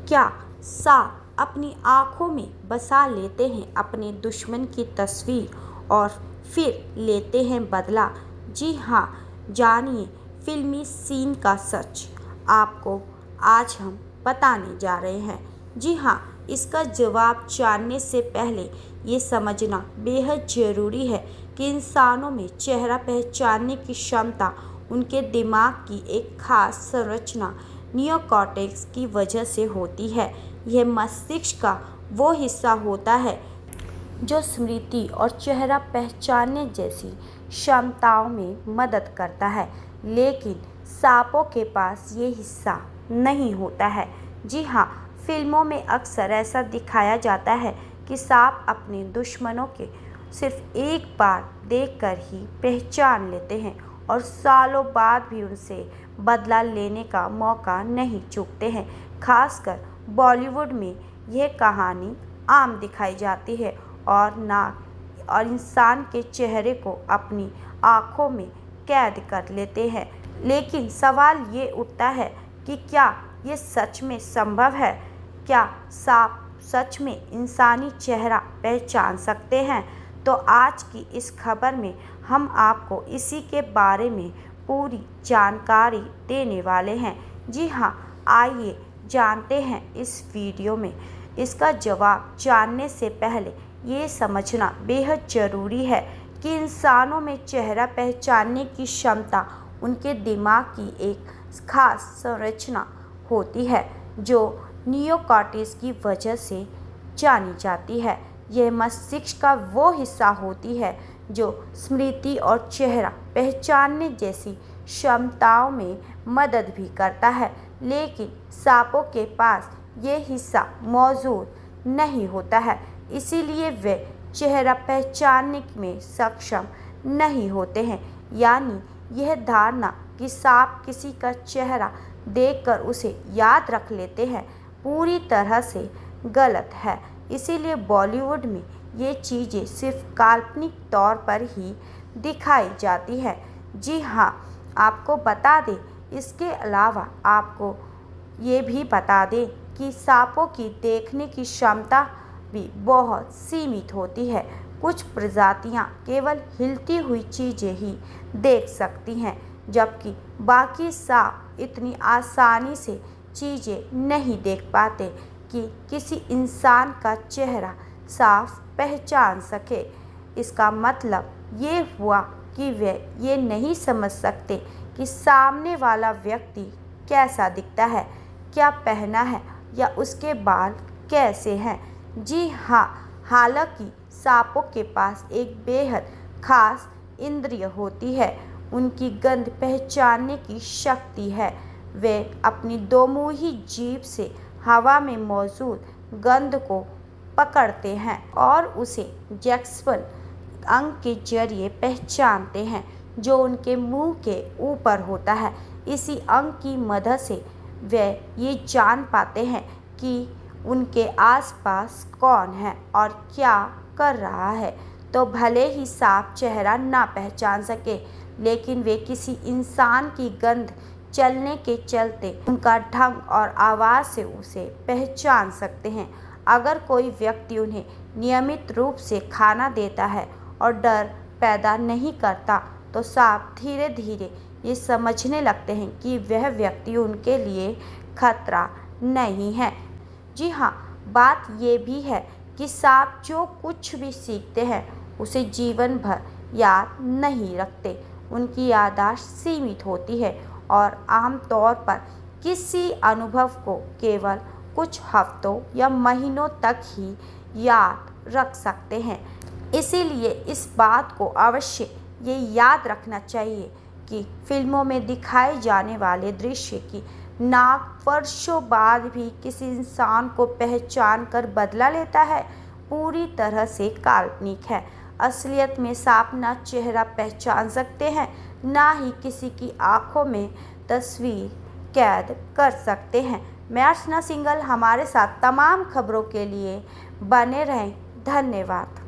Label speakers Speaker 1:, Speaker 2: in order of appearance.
Speaker 1: क्या सांप अपनी आँखों में बसा लेते हैं अपने दुश्मन की तस्वीर और फिर लेते हैं बदला? जी हाँ, जानिए फिल्मी सीन का सच। आपको आज हम बताने जा रहे हैं। जी हाँ, इसका जवाब जानने से पहले ये समझना बेहद ज़रूरी है कि इंसानों में चेहरा पहचानने की क्षमता उनके दिमाग की एक खास संरचना नियोकॉर्टेक्स की वजह से होती है। यह मस्तिष्क का वो हिस्सा होता है जो स्मृति और चेहरा पहचानने जैसी क्षमताओं में मदद करता है, लेकिन सांपों के पास ये हिस्सा नहीं होता है। जी हाँ, फिल्मों में अक्सर ऐसा दिखाया जाता है कि सांप अपने दुश्मनों के सिर्फ एक बार देखकर ही पहचान लेते हैं और सालों बाद भी उनसे बदला लेने का मौका नहीं चूकते हैं। खासकर बॉलीवुड में यह कहानी आम दिखाई जाती है और नाक और इंसान के चेहरे को अपनी आँखों में कैद कर लेते हैं। लेकिन सवाल ये उठता है कि क्या ये सच में संभव है? क्या सांप सच में इंसानी चेहरा पहचान सकते हैं? तो आज की इस खबर में हम आपको इसी के बारे में पूरी जानकारी देने वाले हैं। जी हाँ, आइए जानते हैं इस वीडियो में। इसका जवाब जानने से पहले ये समझना बेहद ज़रूरी है कि इंसानों में चेहरा पहचानने की क्षमता उनके दिमाग की एक खास संरचना होती है जो नियोकॉर्टेक्स की वजह से जानी जाती है। यह मस्तिष्क का वो हिस्सा होती है जो स्मृति और चेहरा पहचानने जैसी क्षमताओं में मदद भी करता है, लेकिन सांपों के पास ये हिस्सा मौजूद नहीं होता है, इसीलिए वे चेहरा पहचानने में सक्षम नहीं होते हैं। यानी यह धारणा कि सांप किसी का चेहरा देखकर उसे याद रख लेते हैं पूरी तरह से गलत है। इसीलिए बॉलीवुड में ये चीज़ें सिर्फ काल्पनिक तौर पर ही दिखाई जाती है। जी हाँ, आपको बता दें, इसके अलावा आपको ये भी बता दें कि सांपों की देखने की क्षमता भी बहुत सीमित होती है। कुछ प्रजातियां केवल हिलती हुई चीज़ें ही देख सकती हैं, जबकि बाकी सांप इतनी आसानी से चीज़ें नहीं देख पाते कि किसी इंसान का चेहरा साफ पहचान सके। इसका मतलब ये हुआ कि वे ये नहीं समझ सकते कि सामने वाला व्यक्ति कैसा दिखता है, क्या पहना है या उसके बाल कैसे हैं। जी हाँ, हालांकि सांपों के पास एक बेहद खास इंद्रिय होती है, उनकी गंध पहचानने की शक्ति है। वे अपनी दोमुही जीभ से हवा में मौजूद गंध को पकड़ते हैं और उसे जैक्सन अंग के जरिए पहचानते हैं जो उनके मुंह के ऊपर होता है। इसी अंग की मदद से वे ये जान पाते हैं कि उनके आसपास कौन है और क्या कर रहा है। तो भले ही सांप चेहरा ना पहचान सके, लेकिन वे किसी इंसान की गंध चलने के चलते उनका ढंग और आवाज़ से उसे पहचान सकते हैं। अगर कोई व्यक्ति उन्हें नियमित रूप से खाना देता है और डर पैदा नहीं करता, तो सांप धीरे धीरे ये समझने लगते हैं कि वह व्यक्ति उनके लिए खतरा नहीं है। जी हाँ, बात ये भी है कि सांप जो कुछ भी सीखते हैं उसे जीवन भर याद नहीं रखते। उनकी याददाश्त सीमित होती है और आमतौर पर किसी अनुभव को केवल कुछ हफ्तों या महीनों तक ही याद रख सकते हैं। इसीलिए इस बात को अवश्य ये याद रखना चाहिए कि फिल्मों में दिखाए जाने वाले दृश्य की नाक वर्षों बाद भी किसी इंसान को पहचान कर बदला लेता है पूरी तरह से काल्पनिक है। असलियत में सांप ना चेहरा पहचान सकते हैं, ना ही किसी की आंखों में तस्वीर कैद कर सकते हैं। मैं अर्चना सिंघल, हमारे साथ तमाम खबरों के लिए बने रहें। धन्यवाद।